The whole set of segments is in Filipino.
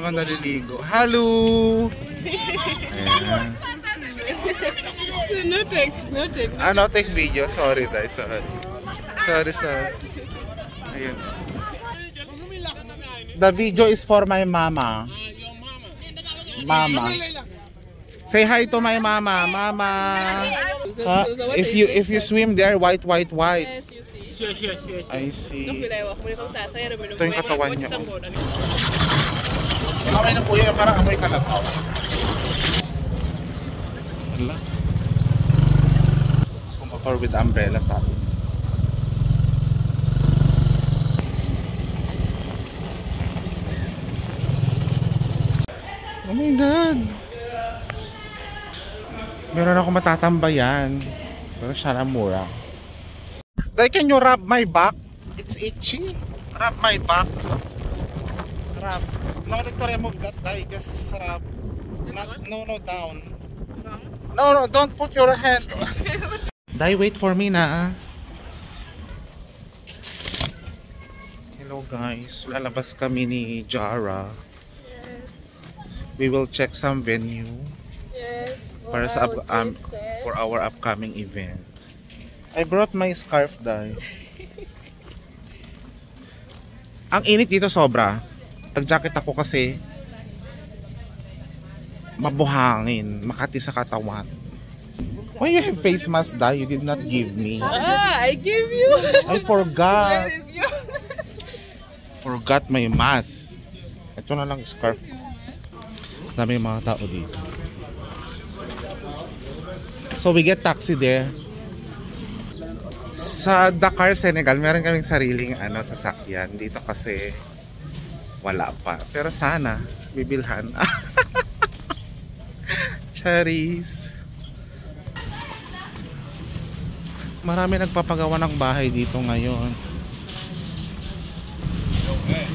naman naliligo. Hello! Ayan. So no take. No take video. Sorry, guys. Sorry. Ayun. The video is for my mama. Mama. Say hi to my mama. Mama. If you swim there, white. Yes, you see. Sure. I see. Ito yung katawan niya. Amoy na po yun, parang amoy kalabaw. Hala. So, motor with umbrella tayo. Oh my God! Meron ako matatambayan. Pero siya na mura. Dai, can you rub my back? It's itchy. Rub my back. Rub. No need to remove that, Dai. Just rub. No, down. No, don't put your hand. Dai, wait for me na. Hello guys. Lalabas kami ni Jara. Yes. We will check some venue. Yes. Para sa for our upcoming event. I brought my scarf, Dai. Ang init dito sobra. Tag-jacket ako kasi mabuhangin, makati sa katawan. Why you have face mask, Dai? You did not give me. I give you. I forgot. Where is your... Forgot my mask. Ito na lang scarf. Dami mga tao dito. So we get taxi there. Sa Dakar, Senegal, meron kaming sariling sasakyan. Dito kasi wala pa. Pero sana bibilhan. Charis. Marami nagpapagawa ng bahay dito ngayon.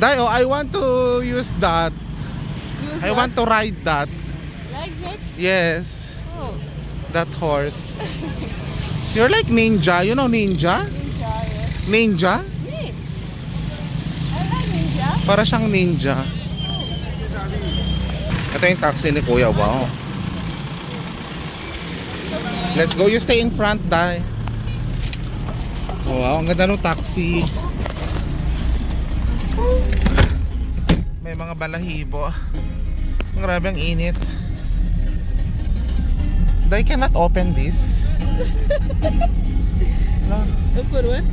Dayo, I want to use that. I want to ride that. Like that? Yes. Oh. That horse. You're like ninja. You know ninja? Ninja, yes. Ninja? Me? I like ninja. Para siyang ninja. Ito yung taxi ni Kuya. Wow. Let's go. You stay in front, Dai. Wow, ang ganda ng taxi. May mga balahibo. Grabe ang init. Dai, cannot open this. No. For what?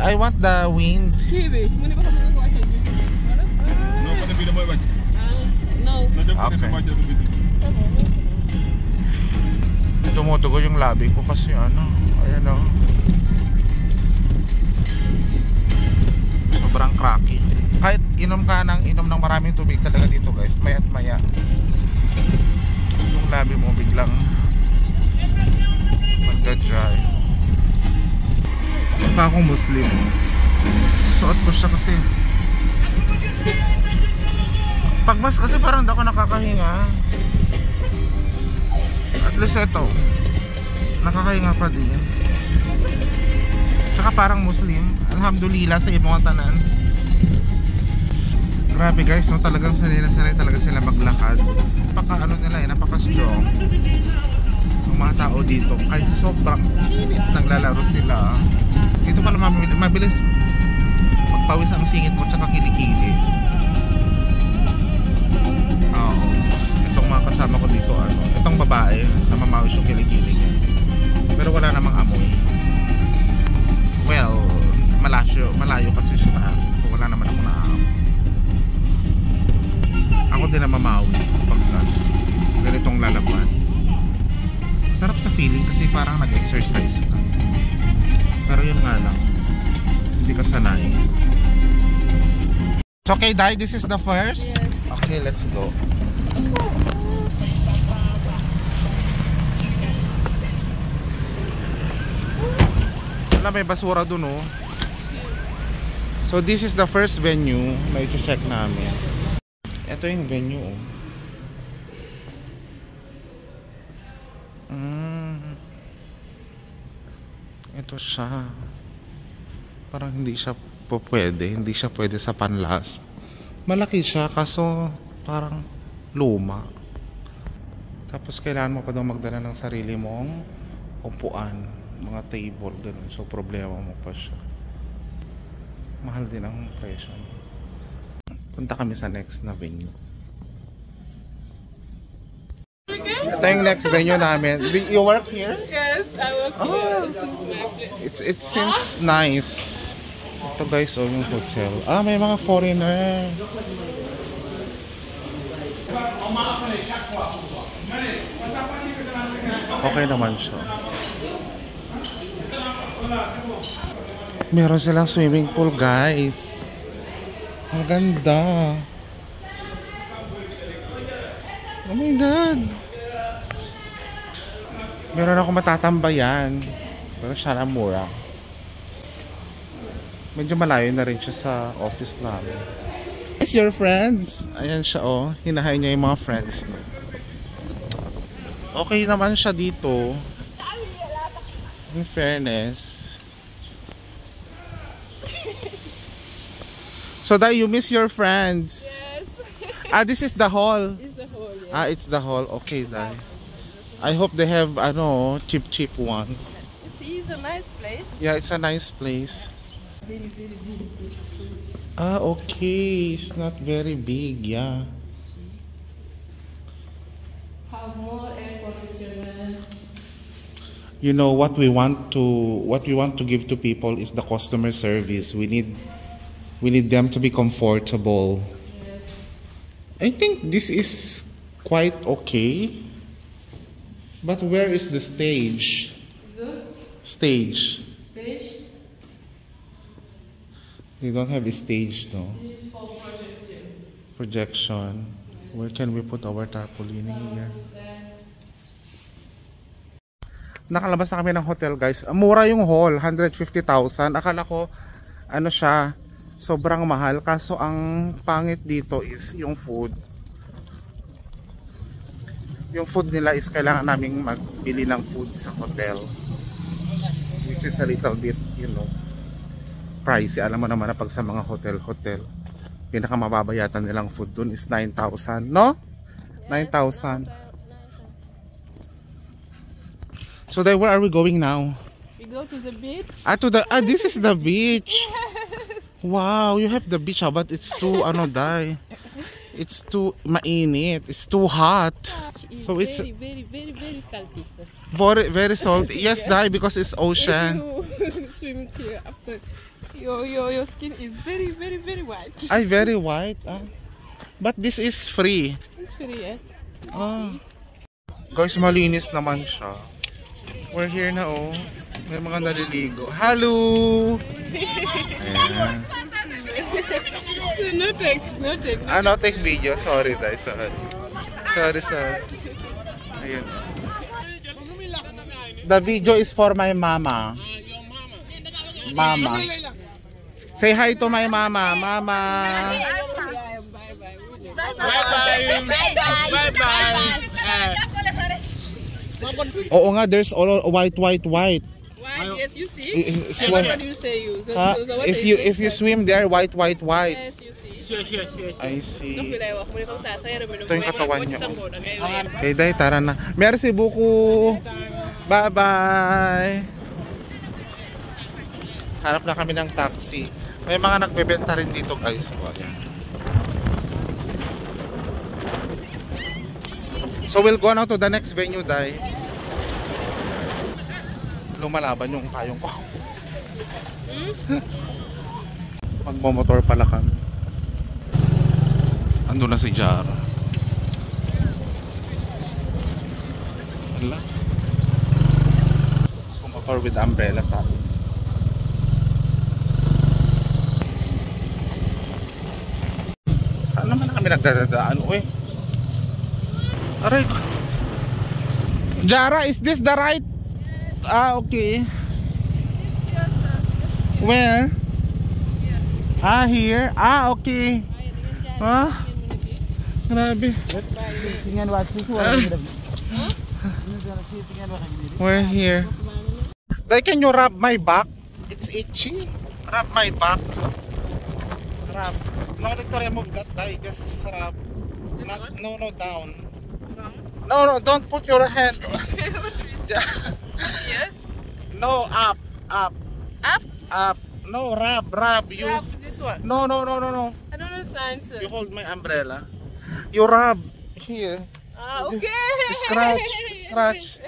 I want the wind. TV. Muna ba ka magagawa siya? No, pada bila boy bag. No. Okay. Tumutugo yung labi ko kasi ayan o. Sobrang cracky. Kahit inom ng maraming tubig talaga dito guys, maya't maya yung labi mo biglang magda-dry. Mukha akong Muslim. Suot ko siya kasi pagmas kasi parang hindi ako nakakahinga. At least ito nakakahinga pa din. Tsaka parang Muslim. Alhamdulillah sa ibang tanan. Grabe guys, no, talagang sanay talaga sila maglakad. Napaka strong ng mga tao dito. Kahit sobrang init naglalaro sila. Dito pala mabilis magpawis ang singit mo tsaka kilikili. Oo. Itong mga kasama ko dito, itong babae na mamawis yung kilikili niya. Pero wala namang amoy. Well, malayo kasi siya. So wala naman ako naamoy. Ako din na mamawis kapag ganitong lalabas. Sarap sa feeling kasi parang nag-exercise ka. Pero yun nga lang, hindi ka sanay. It's okay, Dai, this is the first? Yes. Okay, let's go. Wala, may basura dun oh. So this is the first venue na i-check namin. Ito yung venue oh. Ito siya. Parang hindi siya pwede sa panlas. Malaki siya kaso parang luma. Tapos kailangan mo pa daw magdala ng sarili mong upuan, mga table, ganun. So problema mo pa siya. Mahal din ang presyo. Punta kami sa next na venue. Ito yung next venue namin. You work here? Yes, I work here since my place. It seems nice. Ito guys, oh, yung hotel. Ah, may mga foreigner. Okay naman siya. Meron silang swimming pool, guys. Ang ganda. Oh my God. Meron ako matatambayan. Pero siya na mura. Medyo malayo na rin siya sa office namin. Is your friends? Ayan siya, oh. Hinahay niya yung mga friends niya. Okay naman siya dito. In fairness. So that you miss your friends. Yes. Ah, this is the hall. It's the whole, yes. Ah, it's the hall. Okay, Dai. I hope they have, cheap ones. You see, it's a nice place. Yeah, it's a nice place. Very, very big. Ah, okay. It's not very big, yeah. Have more air conditioner. You know what we want to give to people is the customer service. We need them to be comfortable. Yes. I think this is quite okay. But where is the stage? The Stage. stage They don't have a stage, no. is for projection. Projection. Where can we put our tarpaulin here? Nakalabas na kami ng hotel, guys. Mura yung hall, 150,000. Akala ko siya, sobrang mahal. Kaso ang pangit dito is yung food. Yung food nila is kailangan naming magbili ng food sa hotel, which is a little bit, pricey. Alam mo naman na pag sa mga hotel, pinakamababayatan nilang food dun is 9,000, no? 9,000. So then, where are we going now? We go to the beach. This is the beach. Wow, you have the beach, but it's too, Dai. It's too mainit. It's too hot. So it's very, very, very, very salty. So. very, very salty. Yes, Dai, because it's ocean. If you swim here after, your skin is very, very, very white. Ay, very white. But this is free. It's very, yes. Guys, malinis naman siya. We're here na, oh. May mga naliligo. Hello! Ayan. So no take. No take video. Sorry, Dai. Sorry. Ayun. The video is for my mama. Mama. Say hi to my mama. Mama. Bye. Oo nga, there's all white. White, yes, you see. What do you say? If you swim there, white. Yes, you see. Sure. I see. Ito yung katawan niya. Okay, Dai, tara na. Merci beaucoup. Bye-bye. Hanap na kami ng taxi. May mga nagbebenta rin dito, guys. So we'll go now to the next venue, Dai. Lumalaban yung kayong ko. Magmomotor pala kami. Ando na si Jara. Hala. So motor with umbrella tayo. Saan naman kami nagdadaan? Uy. Aray ko. Jara, is this the right? Ah, okay. Where? Here. Ah, okay. Grabe. We're here. Dai, can you rub my back? It's itchy. Rub my back. Rub. No need to remove that, Dai. Just rub. This one? No, down. Wrong. No, don't put your hand. Yeah. No, up. Up? No, rub. You. Rub this one. No. I don't understand, sir. You hold my umbrella. You rub here. Ah, okay. Scratch.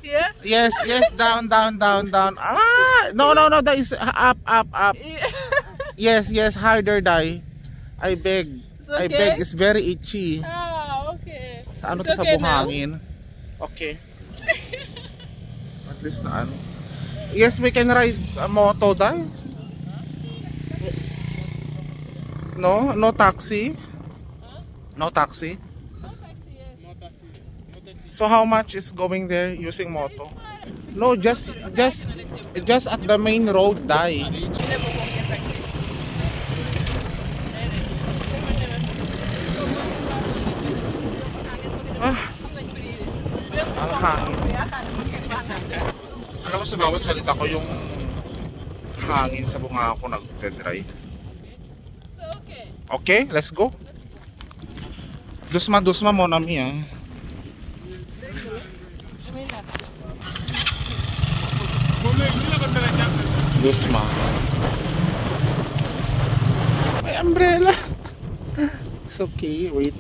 Yeah. Yes, down. Ah, no, that is up. Yeah. Yes, harder, die. I beg. It's I okay? beg. It's very itchy. Ah, okay. Sa ano It's to, sa okay now? buhangin? Okay. At least na ano. Yes, we can ride a moto, dai. No taxi. No taxi. No taxi, yes. So how much is going there using moto? No, just at the main road, dai. Ang hangin. Alam mo, sa bawat salita ko yung hangin sa bunga ako nagte-dry. So, okay. Okay, let's go. Dusma mo na miya. Dusma. May umbrella. It's okay, wait.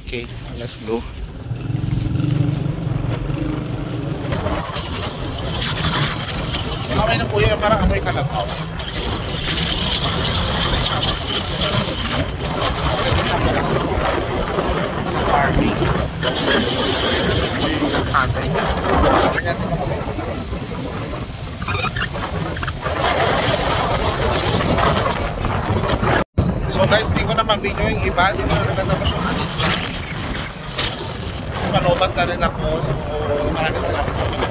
Okay, let's go. Amoy na po yan, parang amoy kalataw. Sa farming. Ayun yung tatay. Ganyan din ako. So guys, di ko na mag-video yung iba. Di ko na natatapos yung ating vlog. Kasi malobat na rin ako. So maraming salamat sa mga